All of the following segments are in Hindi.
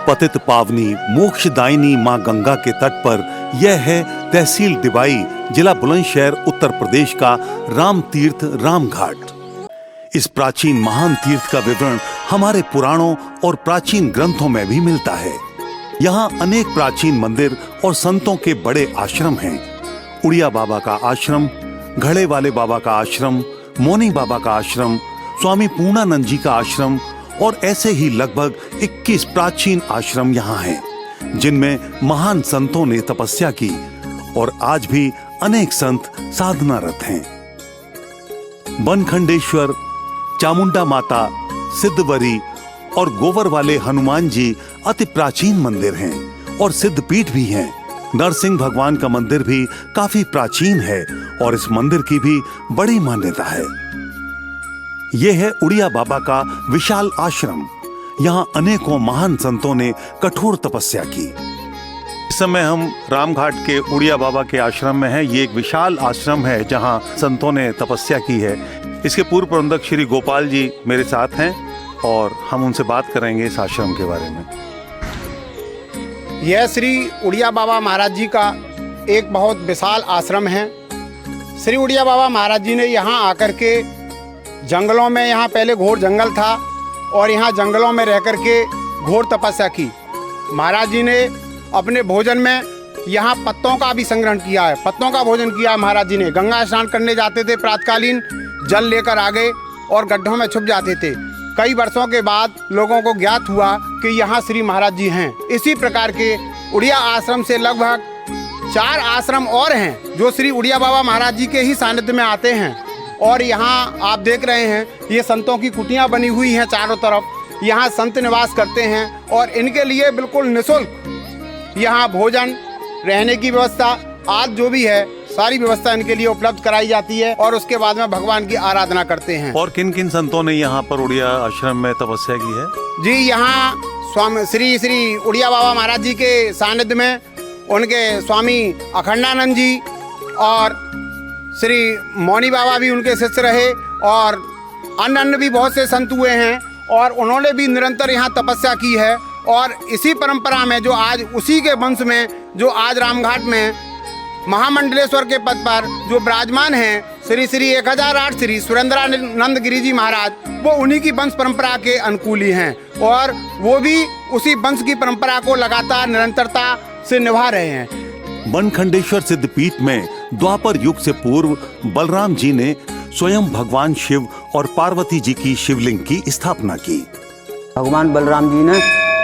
पतित पावनी मोक्षदायिनी मां गंगा के तट पर यह है तहसील डिबाई, जिला बुलंदशहर, उत्तर प्रदेश का राम तीर्थ रामघाट। इस प्राचीन महान तीर्थ का विवरण हमारे पुराणों और प्राचीन ग्रंथों में भी मिलता है। यहाँ अनेक प्राचीन मंदिर और संतों के बड़े आश्रम हैं। उड़िया बाबा का आश्रम, घड़े वाले बाबा का आश्रम, मौनी बाबा का आश्रम, स्वामी पूर्णानंद जी का आश्रम और ऐसे ही लगभग 21 प्राचीन आश्रम यहाँ हैं, जिनमें महान संतों ने तपस्या की और आज भी अनेक संत साधनारत हैं। बनखंडेश्वर, चामुंडा माता, सिद्धवरी और गोवर वाले हनुमान जी अति प्राचीन मंदिर हैं और सिद्धपीठ भी हैं। नरसिंह भगवान का मंदिर भी काफी प्राचीन है और इस मंदिर की भी बड़ी मान्यता है। यह है उड़िया बाबा का विशाल आश्रम। यहाँ अनेकों महान संतों ने कठोर तपस्या की। इस समय हम रामघाट के उड़िया बाबा के आश्रम में हैं। ये एक विशाल आश्रम है जहाँ संतों ने तपस्या की है। इसके पूर्व प्रबंधक श्री गोपाल जी मेरे साथ हैं और हम उनसे बात करेंगे इस आश्रम के बारे में। यह श्री उड़िया बाबा महाराज जी का एक बहुत विशाल आश्रम है। श्री उड़िया बाबा महाराज जी ने यहाँ आकर के जंगलों में, यहाँ पहले घोर जंगल था और यहाँ जंगलों में रह कर के घोर तपस्या की। महाराज जी ने अपने भोजन में यहाँ पत्तों का भी संग्रहण किया है, पत्तों का भोजन किया है। महाराज जी ने गंगा स्नान करने जाते थे, प्रातकालीन जल लेकर आगे और गड्ढों में छुप जाते थे। कई वर्षों के बाद लोगों को ज्ञात हुआ कि यहाँ श्री महाराज जी हैं। इसी प्रकार के उड़िया आश्रम से लगभग 4 आश्रम और हैं जो श्री उड़िया बाबा महाराज जी के ही सानिध्य में आते हैं। और यहाँ आप देख रहे हैं, ये संतों की कुटियाँ बनी हुई हैं चारों तरफ। यहाँ संत निवास करते हैं और इनके लिए बिल्कुल निःशुल्क यहाँ भोजन, रहने की व्यवस्था आज जो भी है सारी व्यवस्था इनके लिए उपलब्ध कराई जाती है और उसके बाद में भगवान की आराधना करते हैं। और किन किन संतों ने यहाँ पर उड़िया आश्रम में तपस्या की है? जी, यहाँ स्वामी श्री उड़िया बाबा महाराज जी के सानिध्य में उनके स्वामी अखंडानंद जी और श्री मौनी बाबा भी उनके शिष्य रहे और अन्य भी बहुत से संत हुए हैं और उन्होंने भी निरंतर यहाँ तपस्या की है। और इसी परंपरा में जो आज उसी के वंश में जो आज रामघाट में महामंडलेश्वर के पद पर जो विराजमान हैं श्री 1008 श्री सुरेंद्रानंद गिरी जी महाराज, वो उन्हीं की वंश परंपरा के अनुकूली हैं और वो भी उसी वंश की परंपरा को लगातार निरंतरता से निभा रहे हैं। बनखंडेश्वर सिद्धपीठ में द्वापर युग से पूर्व बलराम जी ने स्वयं भगवान शिव और पार्वती जी की शिवलिंग की स्थापना की। भगवान बलराम जी ने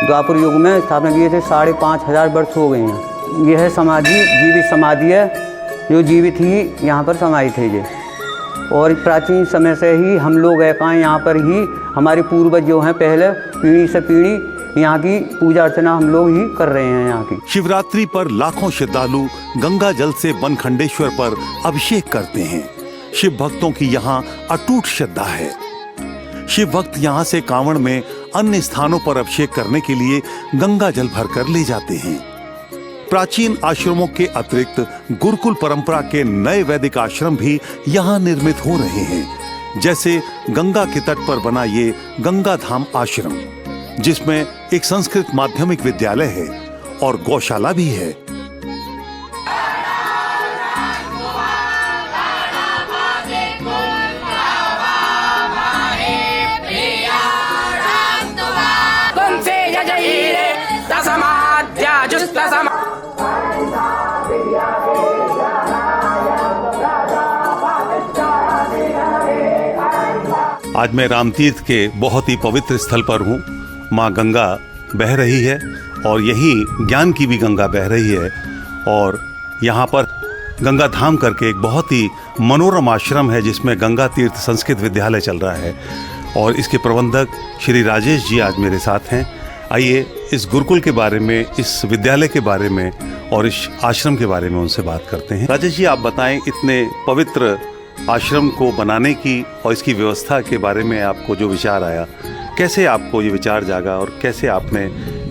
द्वापर युग में स्थापना किए थे। 5500 वर्ष हो गए हैं। यह समाधि जीवित समाधि है, जो जीवित ही यहाँ पर समाहित है ये। और प्राचीन समय से ही हम लोग एकाएँ यहाँ पर ही, हमारे पूर्वज जो हैं पहले पीढ़ी से पीढ़ी यहाँ की पूजा अर्चना हम लोग ही कर रहे हैं। यहाँ की शिवरात्रि पर लाखों श्रद्धालु गंगा जल से बनखंडेश्वर पर अभिषेक करते हैं। शिव भक्तों की यहाँ अटूट श्रद्धा है। शिव भक्त यहाँ से कांवड़ में अन्य स्थानों पर अभिषेक करने के लिए गंगा जल भरकर ले जाते हैं। प्राचीन आश्रमों के अतिरिक्त गुरुकुल परंपरा के नए वैदिक आश्रम भी यहाँ निर्मित हो रहे हैं, जैसे गंगा के तट पर बना ये गंगा धाम आश्रम, जिसमें एक संस्कृत माध्यमिक विद्यालय है और गौशाला भी है। आज मैं रामतीर्थ के बहुत ही पवित्र स्थल पर हूँ। माँ गंगा बह रही है और यही ज्ञान की भी गंगा बह रही है। और यहाँ पर गंगा धाम करके एक बहुत ही मनोरम आश्रम है, जिसमें गंगा तीर्थ संस्कृत विद्यालय चल रहा है और इसके प्रबंधक श्री राजेश जी आज मेरे साथ हैं। आइए इस गुरुकुल के बारे में, इस विद्यालय के बारे में और इस आश्रम के बारे में उनसे बात करते हैं। राजेश जी, आप बताएं, इतने पवित्र आश्रम को बनाने की और इसकी व्यवस्था के बारे में आपको जो विचार आया, कैसे आपको ये विचार जागा और कैसे आपने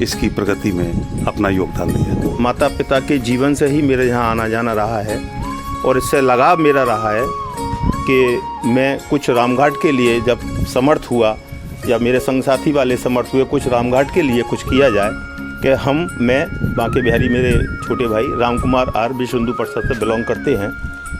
इसकी प्रगति में अपना योगदान दिया? माता पिता के जीवन से ही मेरे यहाँ आना जाना रहा है और इससे लगाव मेरा रहा है कि मैं कुछ रामघाट के लिए जब समर्थ हुआ या मेरे संग साथी वाले समर्थ हुए, कुछ रामघाट के लिए कुछ किया जाए। कि मैं बांके बिहारी, मेरे छोटे भाई राम कुमार आर विश्व हिंदू परिषद से बिलोंग करते हैं।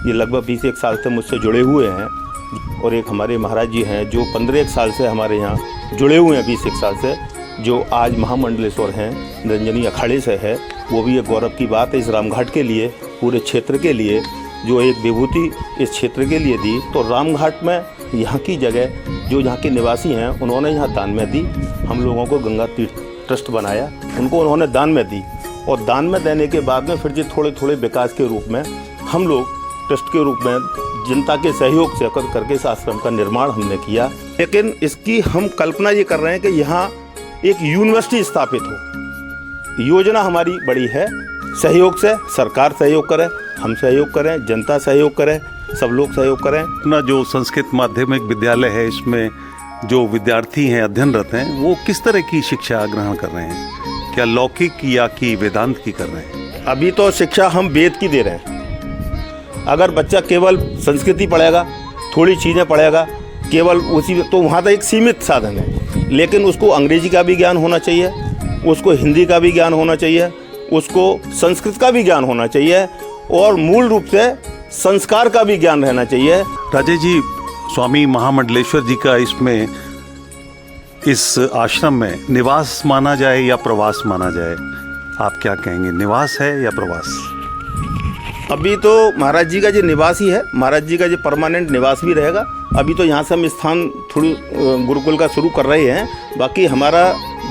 ये लगभग 20 साल से मुझसे जुड़े हुए हैं। और एक हमारे महाराज जी हैं जो 15 साल से हमारे यहाँ जुड़े हुए हैं, 20 साल से, जो आज महामंडलेश्वर हैं, निरंजनी अखाड़े से है। वो भी एक गौरव की बात है इस रामघाट के लिए, पूरे क्षेत्र के लिए, जो एक विभूति इस क्षेत्र के लिए दी। तो रामघाट में यहाँ की जगह जो यहाँ के निवासी हैं उन्होंने यहाँ दान में दी। हम लोगों को गंगा तीर्थ ट्रस्ट बनाया, उनको उन्होंने दान में दी। और दान में देने के बाद में फिर जी थोड़े थोड़े विकास के रूप में हम लोग ट्रस्ट के रूप में जनता के सहयोग से करके इस आश्रम का निर्माण हमने किया। लेकिन इसकी हम कल्पना ये कर रहे हैं कि यहाँ एक यूनिवर्सिटी स्थापित हो। योजना हमारी बड़ी है, सहयोग से, सरकार सहयोग करे, हम सहयोग करें, जनता सहयोग करे, सब लोग सहयोग करें। अपना जो संस्कृत माध्यमिक विद्यालय है, इसमें जो विद्यार्थी हैं, अध्ययनरत हैं, वो किस तरह की शिक्षा ग्रहण कर रहे हैं? क्या लौकिक या कि वेदांत की कर रहे हैं? अभी तो शिक्षा हम वेद की दे रहे हैं। अगर बच्चा केवल संस्कृति पढ़ेगा, थोड़ी चीज़ें पढ़ेगा, केवल उसी, तो वहाँ तो एक सीमित साधन है। लेकिन उसको अंग्रेजी का भी ज्ञान होना चाहिए, उसको हिंदी का भी ज्ञान होना चाहिए, उसको संस्कृत का भी ज्ञान होना चाहिए, और मूल रूप से संस्कार का भी ज्ञान रहना चाहिए। राजेश जी, स्वामी महामंडलेश्वर जी का इसमें, इस आश्रम में निवास माना जाए या प्रवास माना जाए, आप क्या कहेंगे? निवास है या प्रवास? अभी तो महाराज जी का जो निवास ही है, महाराज जी का जो परमानेंट निवास भी रहेगा। अभी तो यहाँ से हम स्थान थोड़ी गुरुकुल का शुरू कर रहे हैं। बाकी हमारा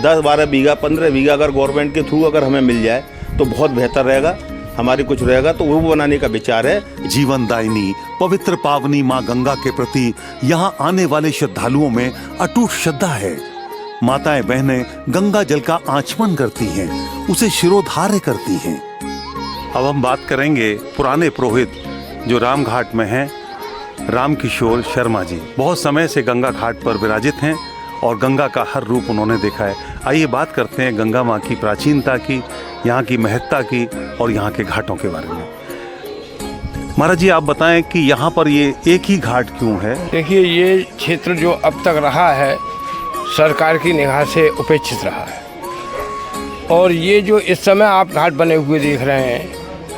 10-12 बीघा, 15 बीघा अगर गवर्नमेंट के थ्रू अगर हमें मिल जाए तो बहुत बेहतर रहेगा। हमारे कुछ रहेगा तो वो बनाने का विचार है। जीवनदायिनी पवित्र पावनी माँ गंगा के प्रति यहाँ आने वाले श्रद्धालुओं में अटूट श्रद्धा है। माताएं बहनें गंगा जल का आचमन करती हैं, उसे शिरोधार्य करती हैं। अब हम बात करेंगे पुराने पुरोहित जो रामघाट में हैं, रामकिशोर शर्मा जी। बहुत समय से गंगा घाट पर विराजित हैं और गंगा का हर रूप उन्होंने देखा है। आइए बात करते हैं गंगा माँ की प्राचीनता की, यहाँ की महत्ता की और यहाँ के घाटों के बारे में। महाराज जी, आप बताएं कि यहाँ पर ये एक ही घाट क्यों है? देखिए, ये क्षेत्र जो अब तक रहा है सरकार की निगाह से उपेक्षित रहा है। और ये जो इस समय आप घाट बने हुए देख रहे हैं,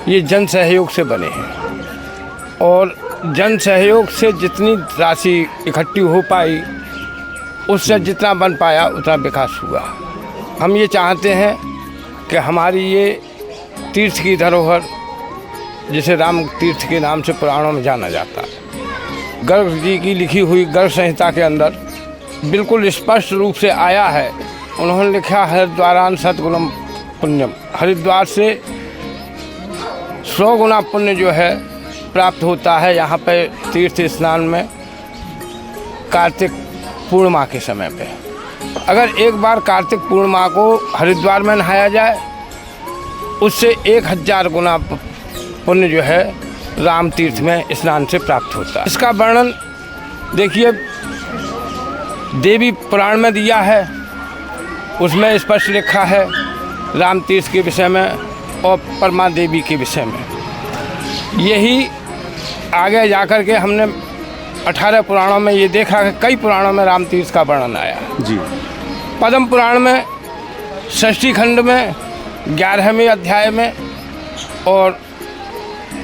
ये जन सहयोग से बने हैं। और जन सहयोग से जितनी राशि इकट्ठी हो पाई, उससे जितना बन पाया उतना विकास हुआ। हम ये चाहते हैं कि हमारी ये तीर्थ की धरोहर, जिसे राम तीर्थ के नाम से पुराणों में जाना जाता है, गर्ग जी की लिखी हुई गर्ग संहिता के अंदर बिल्कुल स्पष्ट रूप से आया है। उन्होंने लिखा, हरिद्वारान सतगुणम पुण्यम, हरिद्वार से 100 गुना पुण्य जो है प्राप्त होता है यहाँ पे तीर्थ स्नान में, कार्तिक पूर्णिमा के समय पे। अगर एक बार कार्तिक पूर्णिमा को हरिद्वार में नहाया जाए, उससे 1000 गुना पुण्य जो है राम तीर्थ में स्नान से प्राप्त होता है। इसका वर्णन देखिए, देवी पुराण में दिया है, उसमें स्पष्ट लिखा है राम तीर्थ के विषय में और परमा देवी के विषय में। यही आगे जाकर के हमने 18 पुराणों में ये देखा कि कई पुराणों में राम तीर्थ का वर्णन आया जी। पद्म पुराण में षष्ठी खंड में 11वें अध्याय में और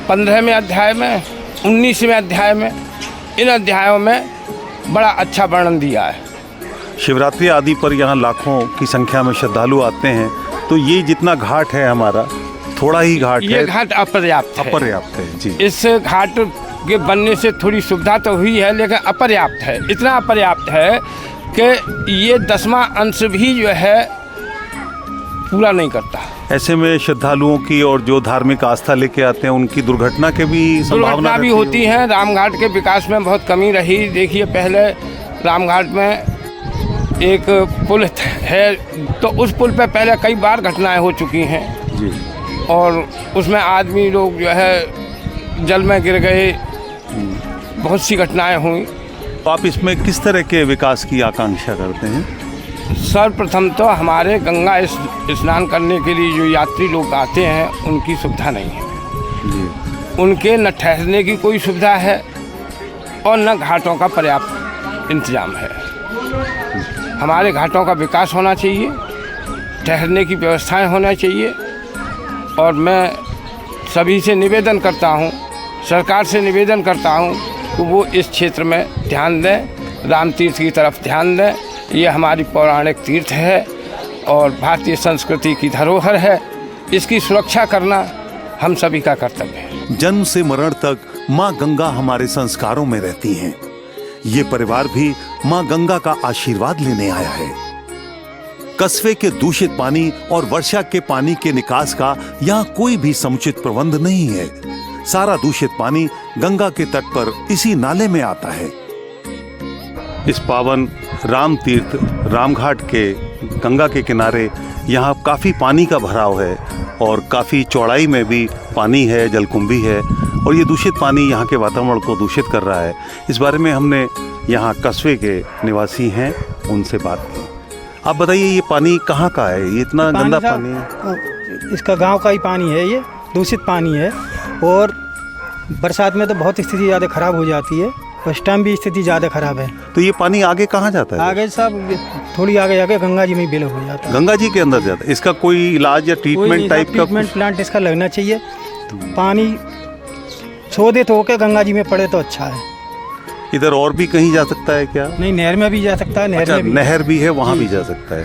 15वें अध्याय में, 19वें अध्याय में, इन अध्यायों में बड़ा अच्छा वर्णन दिया है। शिवरात्रि आदि पर यहाँ लाखों की संख्या में श्रद्धालु आते हैं, तो ये जितना घाट है हमारा, थोड़ा ही घाट है। ये घाट अपर्याप्त है जी। इस घाट के बनने से थोड़ी सुविधा तो हुई है, लेकिन अपर्याप्त है। इतना अपर्याप्त है कि ये 10वां अंश भी जो है पूरा नहीं करता। ऐसे में श्रद्धालुओं की और जो धार्मिक आस्था लेके आते हैं उनकी दुर्घटना के भी संभावना भी होती है। रामघाट के विकास में बहुत कमी रही। देखिए, पहले रामघाट में एक पुल है, तो उस पुल पे पहले कई बार घटनाएं हो चुकी हैं जी। और उसमें आदमी लोग जो है जल में गिर गए, बहुत सी घटनाएं हुई। तो आप इसमें किस तरह के विकास की आकांक्षा करते हैं? सर्वप्रथम तो हमारे गंगा स्नान करने के लिए जो यात्री लोग आते हैं, उनकी सुविधा नहीं है जी। उनके न ठहरने की कोई सुविधा है और न घाटों का पर्याप्त इंतजाम है। हमारे घाटों का विकास होना चाहिए, ठहरने की व्यवस्थाएं होना चाहिए। और मैं सभी से निवेदन करता हूं, सरकार से निवेदन करता हूं कि वो इस क्षेत्र में ध्यान दें, राम तीर्थ की तरफ ध्यान दें। ये हमारी पौराणिक तीर्थ है और भारतीय संस्कृति की धरोहर है। इसकी सुरक्षा करना हम सभी का कर्तव्य है। जन्म से मरण तक माँ गंगा हमारे संस्कारों में रहती हैं। ये परिवार भी माँ गंगा का आशीर्वाद लेने आया है। कस्बे के दूषित पानी और वर्षा के पानी के निकास का यहाँ कोई भी समुचित प्रबंध नहीं है। सारा दूषित पानी गंगा के तट पर इसी नाले में आता है। इस पावन राम तीर्थ रामघाट के गंगा के किनारे यहाँ काफी पानी का भराव है और काफी चौड़ाई में भी पानी है, जलकुंभी है और ये दूषित पानी यहाँ के वातावरण को दूषित कर रहा है। इस बारे में हमने यहाँ कस्बे के निवासी हैं, उनसे बात की। आप बताइए ये पानी कहाँ का है? ये इतना गंदा पानी है? इसका गांव का ही पानी है, ये दूषित पानी है और बरसात में तो बहुत स्थिति ज़्यादा ख़राब हो जाती है। उस टाइम भी स्थिति ज़्यादा ख़राब है। तो ये पानी आगे कहाँ जाता है? आगे सब थोड़ी आगे जाके गंगा जी में बिलो हो जाता है। गंगा जी के अंदर जाता है। इसका कोई इलाज या ट्रीटमेंट टाइप का? ट्रीटमेंट प्लांट इसका लगना चाहिए। पानी शोधित होकर गंगा जी में पड़े तो अच्छा है। इधर और भी कहीं जा सकता है क्या? नहीं, नहर में भी जा सकता है। नहर भी है, वहाँ भी जा सकता है।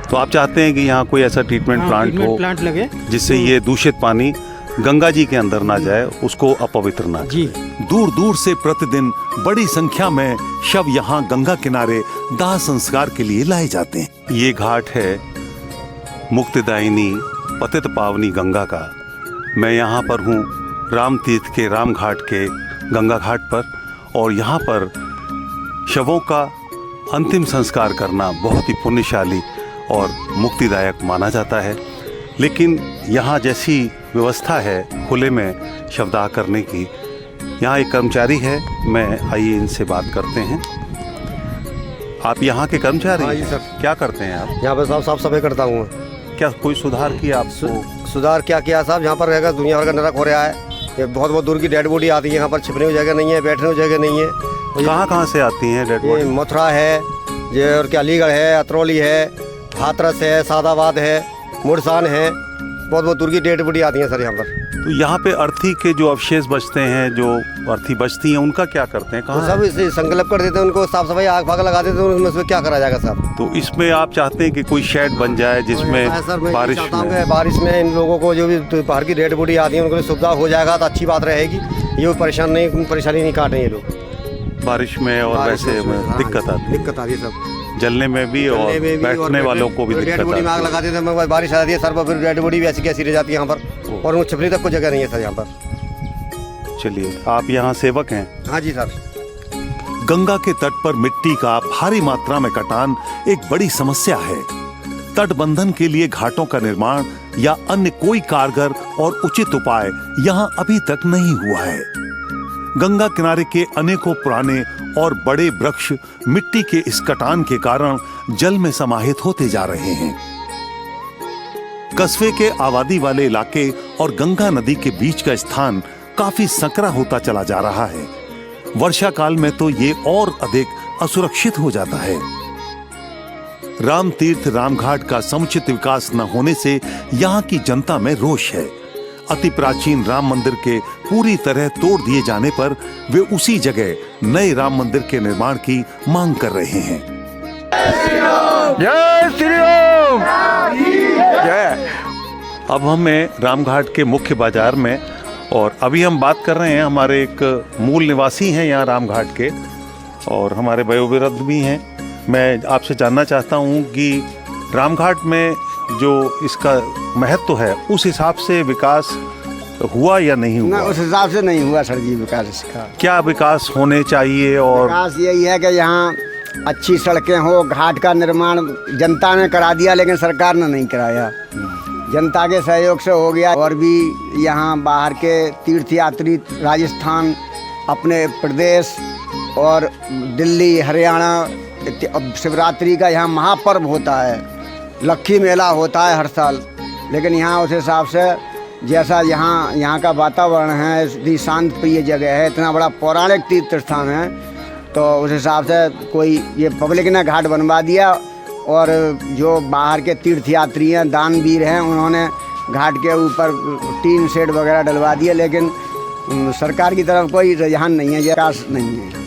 तो आप चाहते हैं कि यहाँ कोई ऐसा ट्रीटमेंट प्लांट लगे जिससे ये दूषित पानी गंगा जी के अंदर ना जाए, उसको अपवित्र ना जी। दूर दूर से प्रतिदिन बड़ी संख्या में शव यहाँ गंगा किनारे दाह संस्कार के लिए लाए जाते हैं। ये घाट है मुक्तिदायिनी पतित पावनी गंगा का। मैं यहाँ पर हूँ राम तीर्थ के राम घाट के गंगा घाट पर और यहाँ पर शवों का अंतिम संस्कार करना बहुत ही पुण्यशाली और मुक्तिदायक माना जाता है। लेकिन यहाँ जैसी व्यवस्था है खुले में शवदाह करने की, यहाँ एक कर्मचारी है, मैं आइए इनसे बात करते हैं। आप यहाँ के कर्मचारी? हाँ जी सर। क्या करते हैं आप? यहाँ पर साफ सफाई करता हूँ। क्या कोई सुधार किया आपको? सुधार क्या किया साहब? यहाँ पर रहेगा दुनिया भर का नरक हो रहा है। ये बहुत बहुत दूर की डेड बॉडी आती है, यहाँ पर छिपने की जगह नहीं है, बैठने की जगह नहीं है। कहाँ से आती हैं डेड बॉडी? मथुरा है, ये और क्या अलीगढ़ है, अतरौली है, हाथरस है, सादाबाद है, मुरसान है, बहुत बहुत दूर की डेड बॉडी आती है सर यहाँ पर। तो यहाँ पे अर्थी के जो अवशेष बचते हैं, जो अर्थी बचती हैं, उनका क्या करते हैं? कहाँ? सब इसे संकल्प कर देते हैं, उनको साफ सफाई आग फाग लगा देते हैं, उसमें क्या करा जाएगा साहब? तो इसमें आप चाहते हैं कि कोई शेड बन जाए जिसमें बारिश में इन लोगों को जो भी बाहर की डेड बॉडी आती है उनको सुविधा हो जाएगा तो अच्छी बात रहेगी। ये परेशानी नहीं काट रहे ये लोग बारिश में और वैसे दिक्कत आती है सब जलने में भी और बैठने वालों को भी डेड बॉडी में आग लगा देते हैं। बारिश आ जाती है सर पर, फिर डेड बॉडी भी ऐसी कैसी रह जाती है यहाँ पर और वो छिपने तक को जगह नहीं है सर यहाँ पर। चलिए, आप यहाँ सेवक हैं? हाँ जी सर। गंगा के तट पर मिट्टी का भारी मात्रा में कटान एक बड़ी समस्या है। तटबंधन के लिए घाटों का निर्माण या अन्य कोई कारगर और उचित उपाय यहाँ अभी तक नहीं हुआ है। गंगा किनारे के अनेकों पुराने और बड़े वृक्ष मिट्टी के इस कटान के कारण जल में समाहित होते जा रहे हैं। कस्बे के आबादी वाले इलाके और गंगा नदी के बीच का स्थान काफी संकरा होता चला जा रहा है। वर्षा काल में तो ये और अधिक असुरक्षित हो जाता है। राम तीर्थ रामघाट का समुचित विकास न होने से यहाँ की जनता में रोष है। अति प्राचीन राम मंदिर के पूरी तरह तोड़ दिए जाने पर वे उसी जगह नए राम मंदिर के निर्माण की मांग कर रहे हैं। जय श्री राम। जय। अब हमें रामघाट के मुख्य बाजार में, और अभी हम बात कर रहे हैं, हमारे एक मूल निवासी हैं यहाँ रामघाट के और हमारे वयोवृद्ध भी हैं। मैं आपसे जानना चाहता हूँ कि रामघाट में जो इसका महत्व है उस हिसाब से विकास हुआ या नहीं हुआ? ना, उस हिसाब से नहीं हुआ सर जी विकास इसका। क्या विकास होने चाहिए? और विकास यही है कि यहाँ अच्छी सड़कें हो, घाट का निर्माण जनता ने करा दिया लेकिन सरकार ने नहीं कराया। जनता के सहयोग से हो गया। और भी यहाँ बाहर के तीर्थयात्री राजस्थान, अपने प्रदेश और दिल्ली, हरियाणा, शिवरात्रि का यहाँ महापर्व होता है, लक्खी मेला होता है हर साल। लेकिन यहाँ उस हिसाब से जैसा यहाँ का वातावरण है, इतनी शांत प्रिय जगह है, इतना बड़ा पौराणिक तीर्थ स्थान है, तो उस हिसाब से कोई ये पब्लिक ने घाट बनवा दिया और जो बाहर के तीर्थयात्री हैं, दानवीर हैं, उन्होंने घाट के ऊपर टीन शेड वगैरह डलवा दिए, लेकिन सरकार की तरफ कोई रुझान नहीं है, ये विकास नहीं है।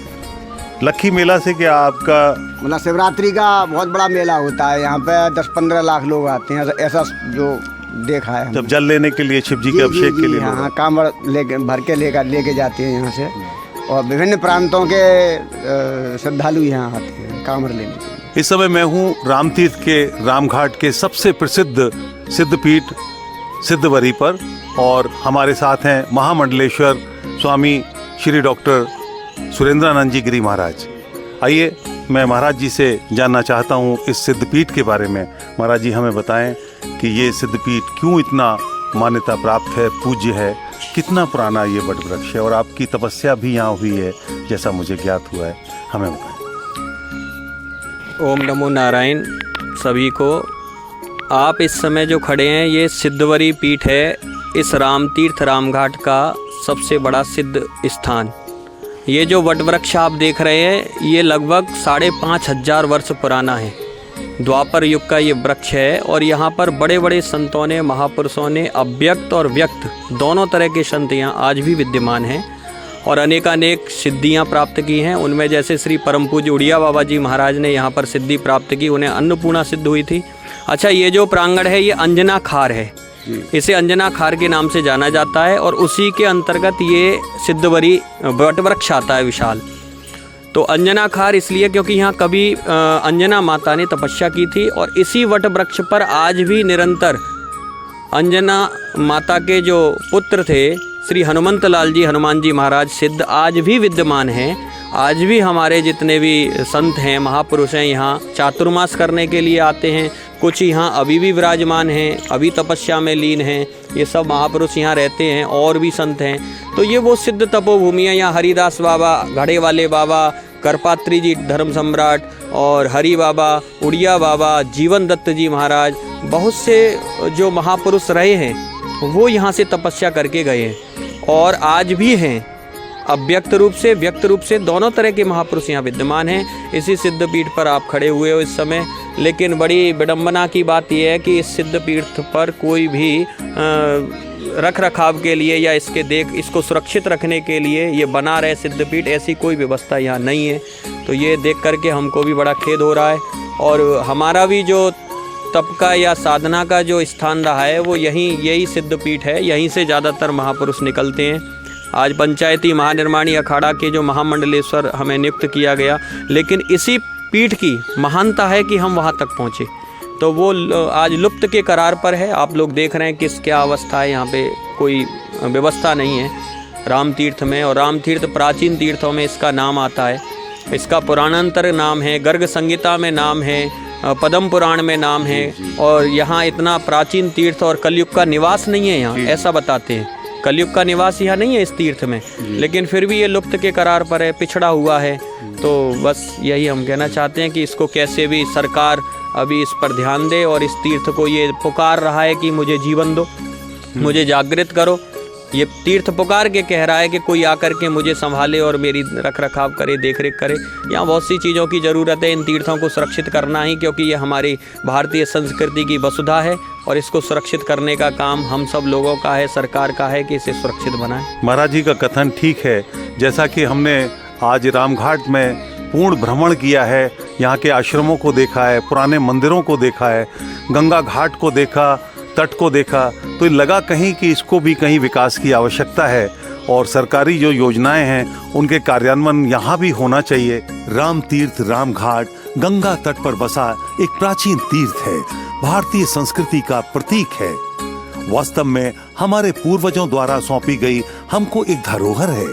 लक्खी मेला से क्या आपका मतलब शिवरात्रि का बहुत बड़ा मेला होता है, यहाँ पे 10-15 लाख लोग आते हैं, ऐसा जो देखा है जब जल लेने के लिए, शिव जी के अभिषेक के लिए? हाँ, कांवड़ लेके भर के लेके जाते हैं यहाँ से, और विभिन्न प्रांतों के श्रद्धालु यहाँ आते हैं कांवड़ लेने के लिए। इस समय मैं हूँ रामतीर्थ के रामघाट के सबसे प्रसिद्ध सिद्धपीठ सिद्धवरी पर, और हमारे साथ हैं महामंडलेश्वर स्वामी श्री डॉक्टर सुरेंद्रानंद जी गिरी महाराज। आइए मैं महाराज जी से जानना चाहता हूँ इस सिद्धपीठ के बारे में। महाराज जी हमें बताएं कि ये सिद्धपीठ क्यों इतना मान्यता प्राप्त है, पूज्य है, कितना पुराना ये वट वृक्ष है, और आपकी तपस्या भी यहाँ हुई है जैसा मुझे ज्ञात हुआ है, हमें बताएं। ओम नमो नारायण सभी को। आप इस समय जो खड़े हैं ये सिद्धवरी पीठ है, इस रामतीर्थ रामघाट का सबसे बड़ा सिद्ध स्थान। ये जो वटवृक्ष आप देख रहे हैं ये लगभग 5,500 वर्ष पुराना है, द्वापर युग का ये वृक्ष है, और यहाँ पर बड़े बड़े संतों ने, महापुरुषों ने, अव्यक्त और व्यक्त दोनों तरह के संत यहाँ आज भी विद्यमान हैं और अनेकानेक सिद्धियाँ प्राप्त की हैं। उनमें जैसे श्री परम पूज्य उड़िया बाबा जी महाराज ने यहाँ पर सिद्धि प्राप्त की, उन्हें अन्नपूर्णा सिद्ध हुई थी। अच्छा, ये जो प्रांगण है ये अंजना खार है, इसे अंजना खार के नाम से जाना जाता है, और उसी के अंतर्गत ये सिद्धवरी वटवृक्ष आता है विशाल। तो अंजना खार इसलिए क्योंकि यहाँ कभी अंजना माता ने तपस्या की थी, और इसी वटवृक्ष पर आज भी निरंतर अंजना माता के जो पुत्र थे श्री हनुमंत लाल जी, हनुमान जी महाराज सिद्ध, आज भी विद्यमान हैं। आज भी हमारे जितने भी संत हैं, महापुरुष हैं, यहाँ चातुर्मास करने के लिए आते हैं। कुछ यहाँ अभी भी विराजमान हैं, अभी तपस्या में लीन हैं, ये सब महापुरुष यहाँ रहते हैं, और भी संत हैं। तो ये वो सिद्ध तपोभूमि है। यहाँ हरिदास बाबा, घड़े वाले बाबा, करपात्री जी धर्म सम्राट, और हरि बाबा, उड़िया बाबा, जीवन दत्त जी महाराज, बहुत से जो महापुरुष रहे हैं वो यहाँ से तपस्या करके गए हैं, और आज भी हैं। अव्यक्त रूप से, व्यक्त रूप से, दोनों तरह के महापुरुष यहाँ विद्यमान हैं। इसी सिद्धपीठ पर आप खड़े हुए हो इस समय। लेकिन बड़ी विडंबना की बात यह है कि इस सिद्धपीठ पर कोई भी रख रखाव के लिए या इसको सुरक्षित रखने के लिए ये बना रहे सिद्धपीठ, ऐसी कोई व्यवस्था यहाँ नहीं है। तो ये देख करके हमको भी बड़ा खेद हो रहा है, और हमारा भी जो तप का या साधना का जो स्थान रहा है वो यही सिद्धपीठ है। यहीं से ज़्यादातर महापुरुष निकलते हैं। आज पंचायती महानिर्माणी अखाड़ा के जो महामंडलेश्वर हमें नियुक्त किया गया, लेकिन इसी पीठ की महानता है कि हम वहाँ तक पहुँचे। तो वो आज लुप्त के करार पर है। आप लोग देख रहे हैं किस क्या अवस्था है, यहाँ पे कोई व्यवस्था नहीं है राम तीर्थ में। और राम तीर्थ प्राचीन तीर्थों में इसका नाम आता है। इसका पुराणांतर नाम है, गर्ग संहिता में नाम है, पद्म पुराण में नाम है। और यहाँ इतना प्राचीन तीर्थ और कलयुग का निवास नहीं है यहाँ, ऐसा बताते हैं। कलयुग का निवास यहाँ नहीं है इस तीर्थ में, लेकिन फिर भी ये लुप्त के करार पर है, पिछड़ा हुआ है। तो बस यही हम कहना चाहते हैं कि इसको कैसे भी सरकार अभी इस पर ध्यान दे, और इस तीर्थ को ये पुकार रहा है कि मुझे जीवन दो, मुझे जागृत करो। ये तीर्थ पुकार के कह रहा है कि कोई आकर के मुझे संभाले और मेरी रख रखाव करे, देख रेख करे। यहाँ बहुत सी चीज़ों की ज़रूरत है। इन तीर्थों को सुरक्षित करना ही, क्योंकि ये हमारी भारतीय संस्कृति की वसुधा है, और इसको सुरक्षित करने का काम हम सब लोगों का है, सरकार का है कि इसे सुरक्षित बनाएं। महाराज जी का कथन ठीक है। जैसा कि हमने आज रामघाट में पूर्ण भ्रमण किया है, यहाँ के आश्रमों को देखा है, पुराने मंदिरों को देखा है, गंगा घाट को देखा, तट को देखा, तो लगा कहीं कि इसको भी कहीं विकास की आवश्यकता है, और सरकारी जो योजनाएं हैं उनके कार्यान्वयन यहाँ भी होना चाहिए। राम तीर्थ रामघाट गंगा तट पर बसा एक प्राचीन तीर्थ है, भारतीय संस्कृति का प्रतीक है। वास्तव में हमारे पूर्वजों द्वारा सौंपी गई हमको एक धरोहर है,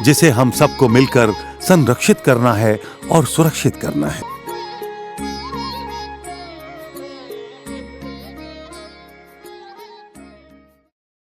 जिसे हम सबको मिलकर संरक्षित करना है और सुरक्षित करना है।